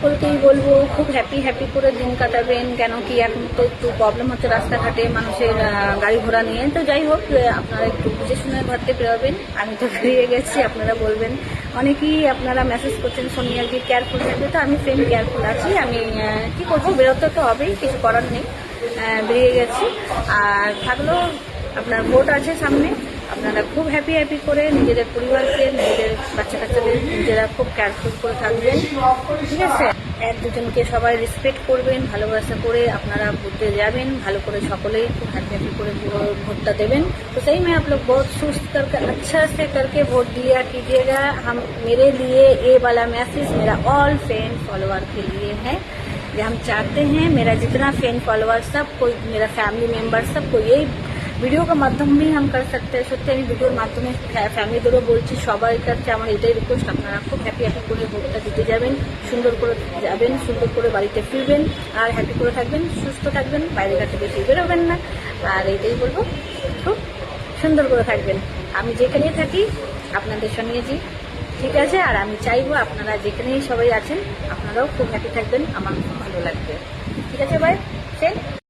সকলকেই বলবো খুব হ্যাপি করে দিন কাটাবেন, কেন কি এখন তো একটু প্রবলেম হচ্ছে রাস্তাঘাটে মানুষের গাড়ি ঘোড়া নিয়ে। তো যাই হোক, আপনারা একটু বুঝে শুনে ঘরতে বেরোবেন। আমি তো বেরিয়ে গেছি, আপনারা বলবেন। অনেকেই আপনারা মেসেজ করছেন সোনিয়া কি কেয়ারফুল থাকবে, তো আমি সেম কেয়ারফুল আছি। আমি কি করবো, বেরোতে তো হবেই, কিছু করার নেই। বেরিয়ে গেছি। আর থাকলো আপনার ভোট আছে সামনে, আপনারা খুব হ্যাপি করে নিজেদের পরিবারকে, নিজেদের বাচ্চা কাচ্চাদের নিজেরা খুব কেয়ারফুল করে থাকবেন, ঠিক আছে। এক দুজনকে সবাই রেসপেক্ট করবেন, ভালোবাসা করে আপনারা ভোটে যাবেন, ভালো করে সকলেই খুব হ্যাপি করে ভোটটা দেবেন। तो सही में आप लोग बहुत सुस्त करके अच्छा से करके वोट दिया कीजिएगा। हम मेरे लिए ये वाला मैसेज मेरा ऑल फैन फॉलोअर के लिए है, যে हम चाहते हैं मेरा जितना फैन फॉलोअर सब कोई, मेरा फैमिली मेम्बर सबको यही ভিডিও কা মাধ্যম भी हम कर सकते हैं। সত্যি আমি ভিডিওর মাধ্যমে ফ্যামিলিদেরও বলছি, সবার কাছে আমার এটাই রিকোয়েস্ট, আপনারা খুব হ্যাপি করে ভোটটা দিতে যাবেন, সুন্দর করে যাবেন, সুন্দর করে বাড়িতে ফিরবেন, আর হ্যাপি করে থাকবেন, সুস্থ থাকবেন, বাইরে ঘাটে বেশি বেরোবেন না। আর এইটাই বলবো, খুব সুন্দর করে থাকবেন। আমি যেখানেই থাকি আপনাদের সঙ্গে ঠিক আছে। আর আমি চাইবো আপনারা যেখানেই সবাই আছেন আপনারাও খুব হ্যাপি থাকবেন, আমার খুব ভালো লাগবে। ঠিক আছে ভাই,